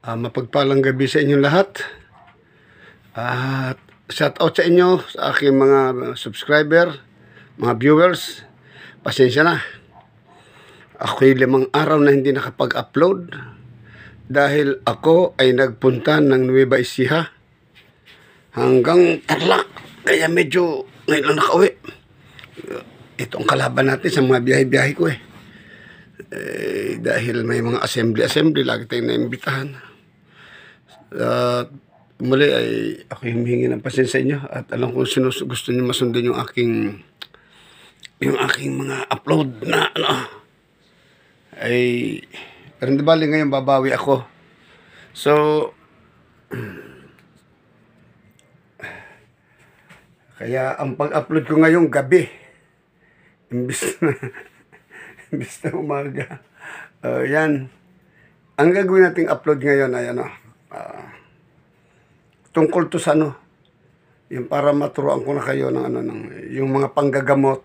Mapagpalang gabi sa inyong lahat. At shout out sa inyo, sa aking mga subscriber, mga viewers. Pasensya na. Ako'y 5 araw na hindi nakapag-upload dahil ako ay nagpunta ng Nueva Ecija hanggang Tarlac. Kaya medyo ngayon lang nakauwi. Ito ang kalaban natin sa mga biyahe-biyahe ko dahil may mga assembly, lagi tayong naimbitahan. Muli ay ako humihingi ng pasensya inyo at alam ko sino gusto niyo masundin yung aking mga upload na pero hindi bali ngayon babawi ako. So kaya ang pag-upload ko ngayong gabi imbis na umaga. Yan. Ang gagawin nating upload ngayon ay tungkol to sa yung para maturuan ko na kayo ng yung mga panggagamot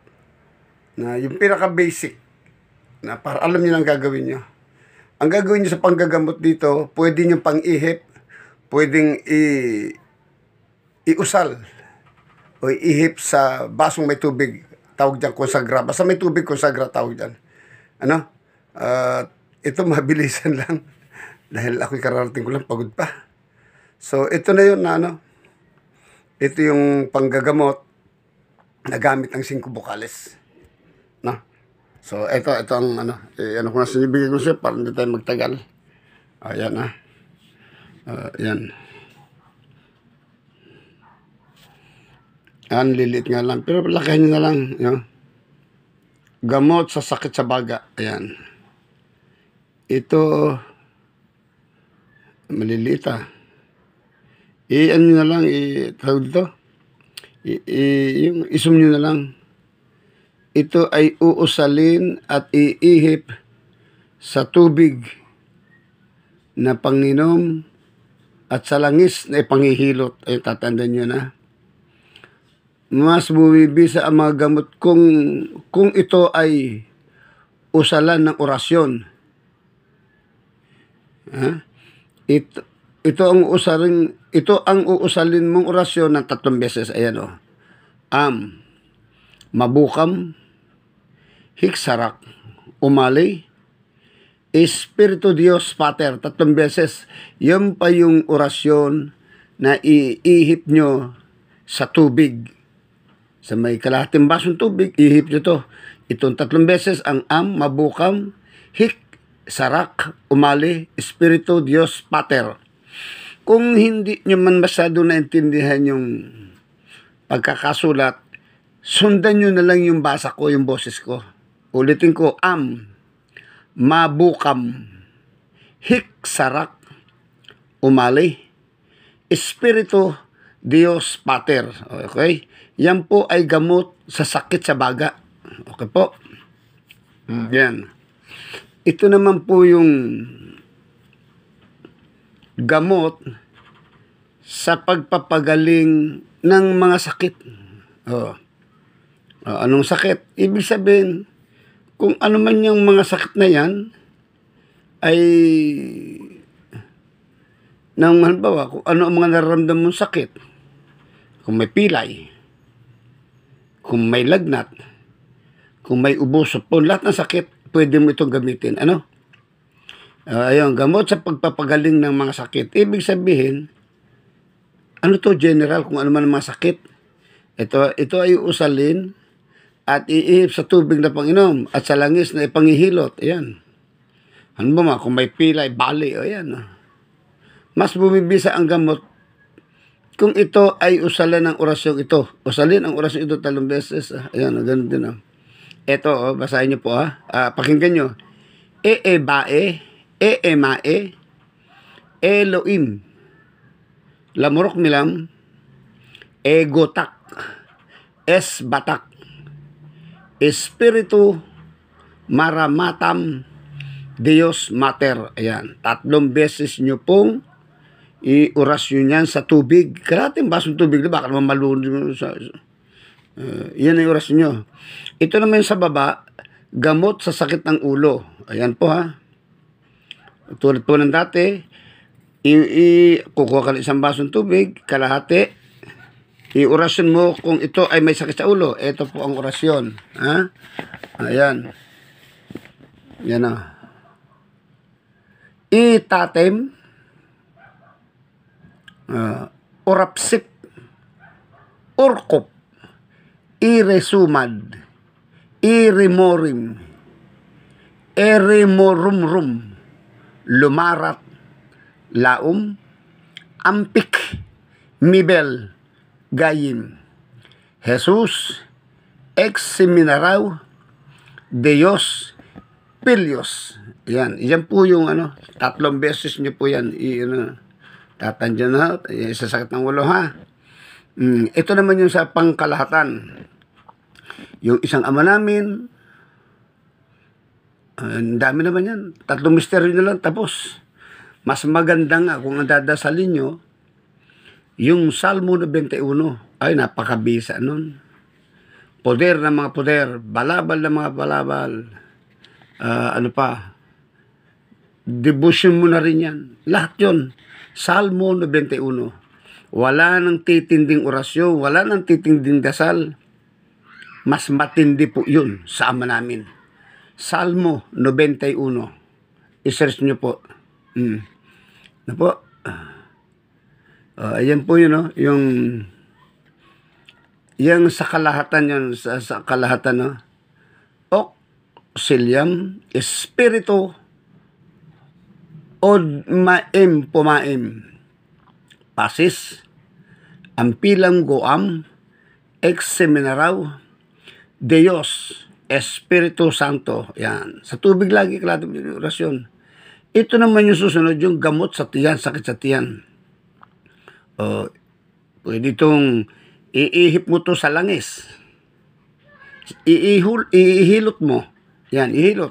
na yung pinaka-basic na para alam niyo ang gagawin niyo. Ang gagawin niyo sa panggagamot dito, pwede niyo pang-ihip, pwedeng iusal o ihip sa basong may tubig, tawag diyan konsagra. Basta may tubig, konsagra tawag diyan. Ito mabilisan lang dahil ako'y kararating ko lang, pagod pa. So ito na yun na ito yung panggagamot na gamit ng 5 bukales. So ito ang ko na sinibigay ko siya para hindi tayo magtagal. Ayan yan. Yan, lilit nga lang. Pero lakahin nyo na lang. Gamot sa sakit sa baga. Ayan. Ito, maliliit ano nyo na lang, tawag dito. Yung isum nyo na lang. Ito ay uusalin at iihip sa tubig na panginom at sa langis na ipangihilot. Ay, tatandaan nyo na. Mas bumibisa ang mga gamot kung ito ay usalan ng orasyon. Ito ang uusalin mong orasyon ng 3 beses. Ayan mabukam, hiksarak, umali, Espiritu Dios Pater, 3 beses. Yan pa yung orasyon na iihip nyo sa tubig. Sa may kalahating basong tubig, ihip nyo to. Itong 3 beses ang mabukam, hiksarak, umali, Espiritu Dios Pater. Kung hindi nyo man masyado naintindihan yung pagkakasulat, sundan nyo na lang yung basa ko, yung boses ko. Ulitin ko, mabukam, hiksarak, umali, Espiritu Dios Pater. Okay? Yan po ay gamot sa sakit sa baga. Okay po? Yan. Ito naman po yung gamot sa pagpapagaling ng mga sakit. Anong sakit? Ibig sabihin, kung ano man yung mga sakit na yan, ay, halimbawa, kung ano ang mga nararamdaman mong sakit, kung may pilay, kung may lagnat, kung may ubo, supon, lahat ng sakit, pwede mo itong gamitin. Ayun, gamot sa pagpapagaling ng mga sakit. Ibig sabihin, general, kung ano man ang mga sakit. Ito ay usalin at iihip sa tubig na panginom at sa langis na ipangihilot. Ayan. Ano ba kung may pilay, bali, ayan. Mas bumibisa ang gamot kung ito ay usalan ng orasyon ito. Usalin ang orasyon ito 3 beses. Ayan, ganun din. Ito, basahin nyo po pakinggan nyo. Bae, mae, Elohim, lamurok milam, gotak, batak, Espiritu maramatam, Dios Mater. Ayan, 3 beses nyo pong i-orasyon yan sa tubig. Kalating basong tubig, baka naman malunod yan ay orasyon nyo. Ito naman sa baba, gamot sa sakit ng ulo. Ayan po Tulad po ng dati, kukuha ka ng isang basong tubig, kalahati, i-orasyon mo kung ito ay may sakit sa ulo. Ito po ang orasyon. Ha? Ayan. Yan o. Itatem, orapsip, orkop, iresumad, irimorim, eremorumrum, lumarat, laum, ampik, mibel, gayim, Jesus, ex-seminaraw, Deos, Pilios. Yan. Yan po yung 3 beses nyo po yan. Tatandyan na. Sasakit ng ulo ha. Ito naman yung sa pangkalahatan. Yung isang ama namin, ang dami naman yan. 3 misteryo na lang tapos. Mas maganda nga kung ang dadasalin nyo, yung Salmo 91, ay napakabisa nun. Poder ng mga poder, balabal ng mga balabal, ano pa, devotion mo na rin yan. Lahat yun. Salmo 91. Wala nang titinding orasyon, wala nang titinding dasal. Mas matindi po yun sa ama namin. Salmo 91. I-search nyo po. Ano po? Ayan po yun, no? Yung sa kalahatan yun, sa kalahatan, no? Auxilium, Espiritu, od maem pumaem, pasis, ampilang goam, ex-seminaraw, Deos, Espiritu Santo. Yan. Sa tubig lagi kalatong orasyon. Ito naman yung susunod, yung gamot sa tiyan, sakit sa tiyan. Pwede itong iihip mo to sa langis. Ihilot mo. Yan, ihilot.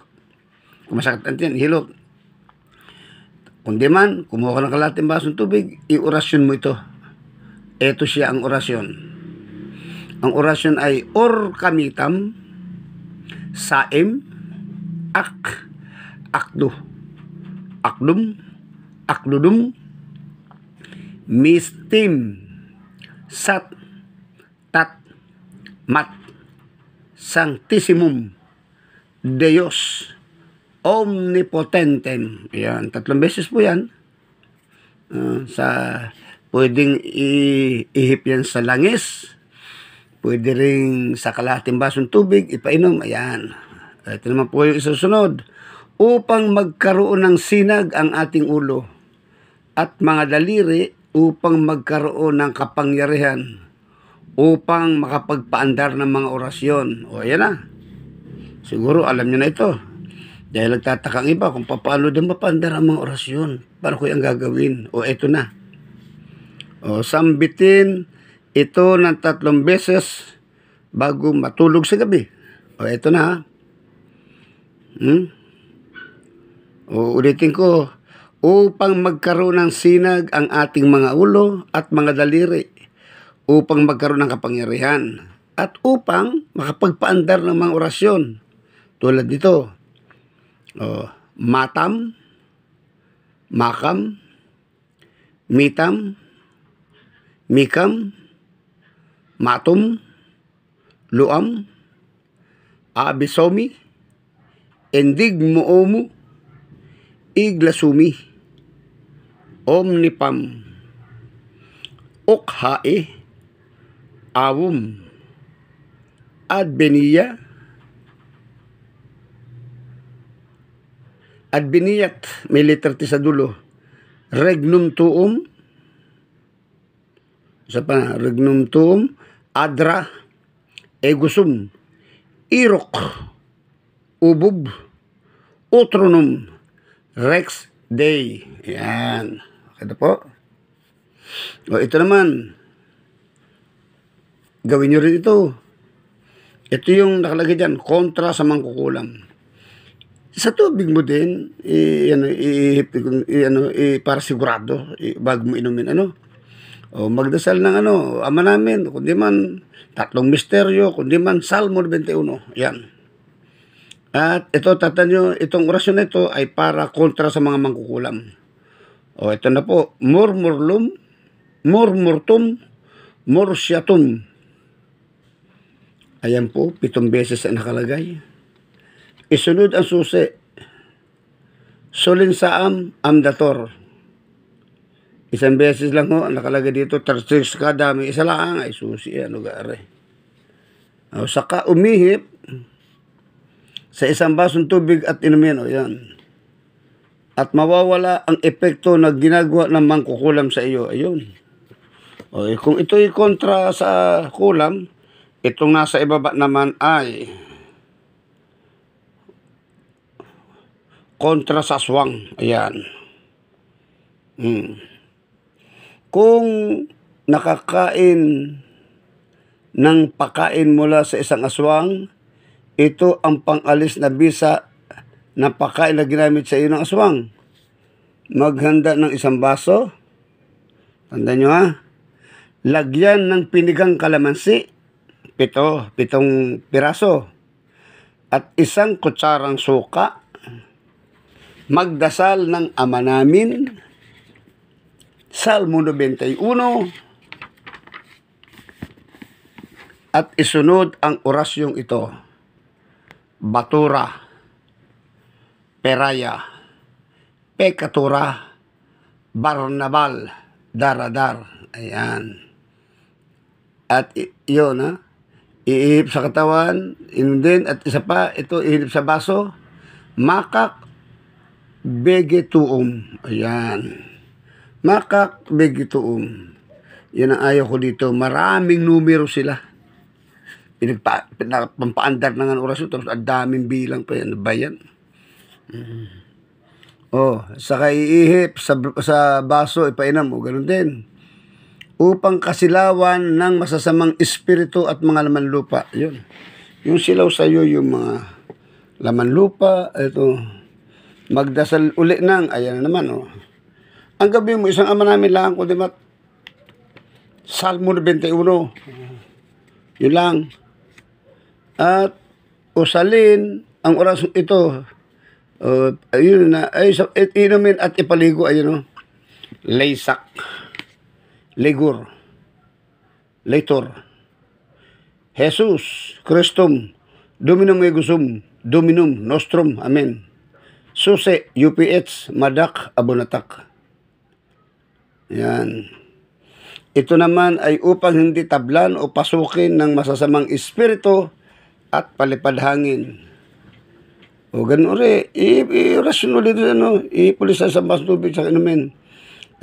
Kung masakit ang tiyan, ihilot. Kung di man, kumuha ka ng kalating basong tubig, i-orasyon mo ito. Ito siya ang orasyon. Ang orasyon ay or kamitam, saim, akdu, akdum, akdudum, mistim, sat, tat, mat, sanctissimum, Deos, omnipotentem. Yan, 3 beses po yan. Pwedeng ihip yan sa langis. Pwede rin sa kalahating basong tubig, ipainom. Ayan. Ito naman po yung isusunod. Upang magkaroon ng sinag ang ating ulo at mga daliri upang magkaroon ng kapangyarihan upang makapagpaandar ng mga orasyon. O, ayan na. Siguro alam nyo na ito. Dahil nagtatakang iba kung paano din mapaandar ang mga orasyon. Paano ko yung gagawin? O, eto na. O, sambitin ito ng 3 beses bago matulog sa gabi. O, eto na ha. O, ulitin ko. Upang magkaroon ng sinag ang ating mga ulo at mga daliri. Upang magkaroon ng kapangyarihan. At upang makapagpaandar ng mga orasyon. Tulad dito. Matam, makam, mitam, mikam, matum, luam, abisomi, endig moomu, iglasumi, omnipam, okhae, awum, adbeniya, adbeniyat, may letter T sa dulo, regnum tuum, regnum tuum, adra, egusum, irok, ubub, utronum, rex day. Yan. Okay na po. O, ito naman. Gawin nyo rin ito. Ito yung nakalagay dyan, kontra sa mangkukulam. Sa tubig mo din, para sigurado, bago mo inumin, o magdasal ng ama namin, kundi man 3 misteryo, kundi man Salmo 21. Yan. At ito, tatanyo, itong orasyon na ito ay para kontra sa mga mangkukulam. O ito na po, murmurlum, murmurtum, mursyatum. Ayan po, 7 beses ang nakalagay. Isunod ang susi. Sulinsaam amdator. 1 beses lang ho, ang nakalagay dito, tarsis ka, dami, isa lang, ay susi, ano gare. O, saka umihip sa isang basong tubig at inumin, o yan. At mawawala ang epekto na ginagawa ng mangkukulam sa iyo, ayun. O, kung ito'y kontra sa kulam, itong nasa ibaba naman ay kontra sa aswang. Ayan. Kung nakakain ng pakain mula sa isang aswang, ito ang pangalis na bisa na pakain na ginamit sa iyo ng aswang. Maghanda ng 1 baso. Tandaan nyo ha. Lagyan ng pinigang kalamansi. 7 piraso. At 1 kutsarang suka. Magdasal ng Ama namin. Salmo 91. At isunod ang orasyong ito. Batura, Peraya, Pekatura, Barnabal, Daradar. Ayan. At yun ha. Iihip sa katawan, din, at isa pa, ito ihip sa baso. Makak Begetuum. Ayan. Makak Begetuum. Yan ang ayaw ko dito. Maraming numero sila. Pampaandar na nga ng orasyon, tapos ang daming bilang pa yan. Ano ba yan? Saka iihip sa baso, ipainom mo. Ganun din. Upang kasilawan ng masasamang espiritu at mga laman lupa. Yun. Yung silaw sa iyo, yung mga laman lupa, ito. Magdasal uli ng, ayan na naman, oh. Ang gabi mo, isang Ama namin lang, kundi mat, Salmo 91. Yun lang. At usalin ang orasyon ito. Ayun na, ay, inumin at ipaligo, ayun, oh. Laysak. Legur. Later. Jesus Christum. Dominum egusum. Dominum nostrum. Amen. Suse, UPH, Madak, Abonatak. Yan. Ito naman ay upang hindi tablan o pasukin ng masasamang espiritu at palipad hangin. O ganun rin, i-rasyon ulit ano, ipulisan sa basong tubig sa inumin.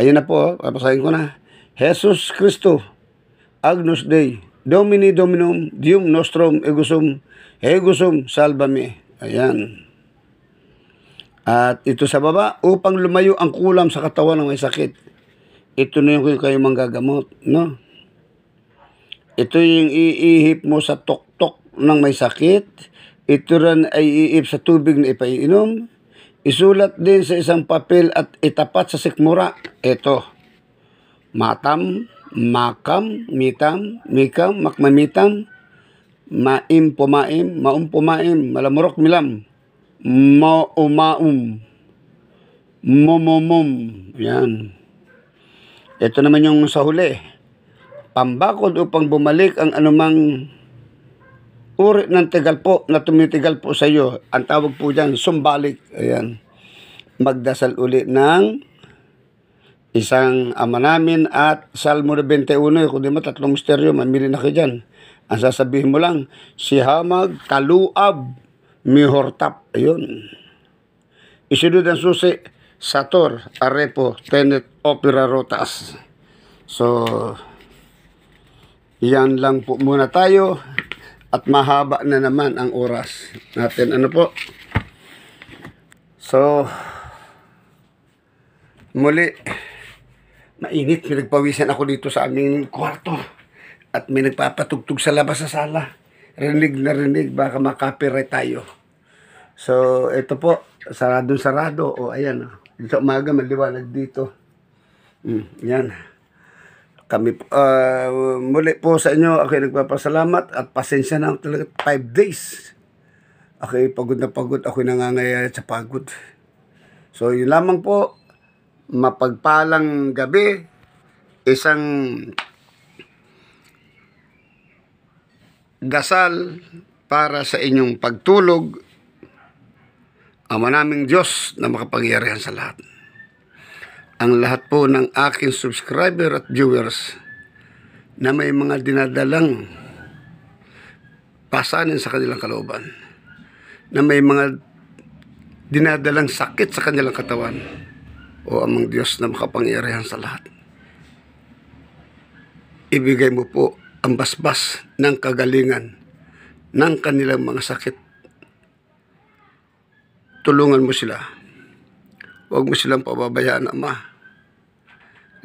Ayun na po, papasahin ko na. Jesus Christo, Agnus Dei, Domini Dominum, Dium Nostrum, Egusum, Salvame. Ayan. At ito sa baba, upang lumayo ang kulam sa katawan ng may sakit. Ito na yung kayo manggagamot, no? Ito yung iihip mo sa tuktok ng may sakit. Ito rin ay iihip sa tubig na ipaiinom. Isulat din sa isang papel at itapat sa sikmura. Ito. Matam, makam, mitam, mikam, makmamitam, maim, pumaim, maum, pumaim, malamurok, milam, maumaum, mumumum. Yan. Ito naman yung sa huli. Pambakod upang bumalik ang anumang uri ng tigalpo na tumitigal po sa iyo. Ang tawag po dyan, sumbalik. Ayan. Magdasal uli ng isang Ama namin at Salmo 21. Kung di mo, 3 misteryo, mamili na kayo dyan. Ang sasabihin mo lang, Sihamag, Kaluab, Mihortap. Ayun. Isunod ang susi, Sator, Arepo, Tenet, Opera, Rotas. So, yan lang po muna tayo. At mahaba na naman ang oras natin. Ano po? So, muli, mainit. Pinagpawisan ako dito sa aming kwarto. At may nagpapatugtog sa labas sa sala. Rinig na rinig. Baka makapiright tayo. So, ito po. Sarado. O, ayan. Sa umaga, maliwanag dito. Yan. Kami, muli po sa inyo, ako nagpapasalamat at pasensya na talaga 5 days. Ako pagod na pagod. Ako nangangayayat sa pagod. So, yun lamang po. mapagpalang gabi, isang dasal para sa inyong pagtulog. Ama naming Diyos na makapangyarihan sa lahat. Ang lahat po ng aking subscriber at viewers na may mga dinadalang pasanin sa kanilang kalooban, na may mga dinadalang sakit sa kanilang katawan, o amang Diyos na makapangyarihan sa lahat, ibigay mo po ang basbas ng kagalingan ng kanilang mga sakit. Tulungan mo sila. Huwag mo silang pababayaan, Ama.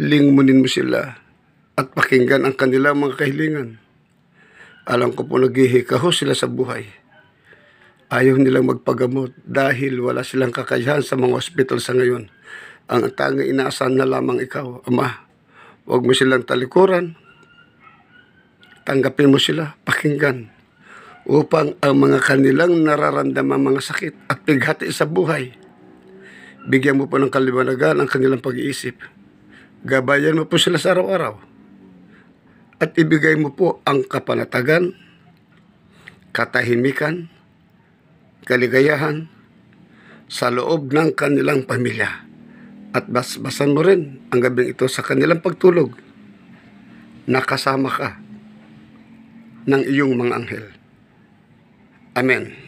Lingmunin mo sila at pakinggan ang kanilang mga kahilingan. Alam ko po naghihikaho sila sa buhay. Ayaw nilang magpagamot dahil wala silang kakayahan sa mga ospital sa ngayon. Ang tanging inaasahan na lamang ikaw, Ama. Huwag mo silang talikuran. Tanggapin mo sila, pakinggan, upang ang mga kanilang nararamdamang mga sakit at pighati sa buhay, bigyan mo po ng kaliwanagan ang kanilang pag-iisip. Gabayan mo po sila sa araw-araw. At ibigay mo po ang kapanatagan, katahimikan, kaligayahan sa loob ng kanilang pamilya. At basbasan mo rin ang gabing ito sa kanilang pagtulog. Nakasama ka ng iyong mga anghel. Amen.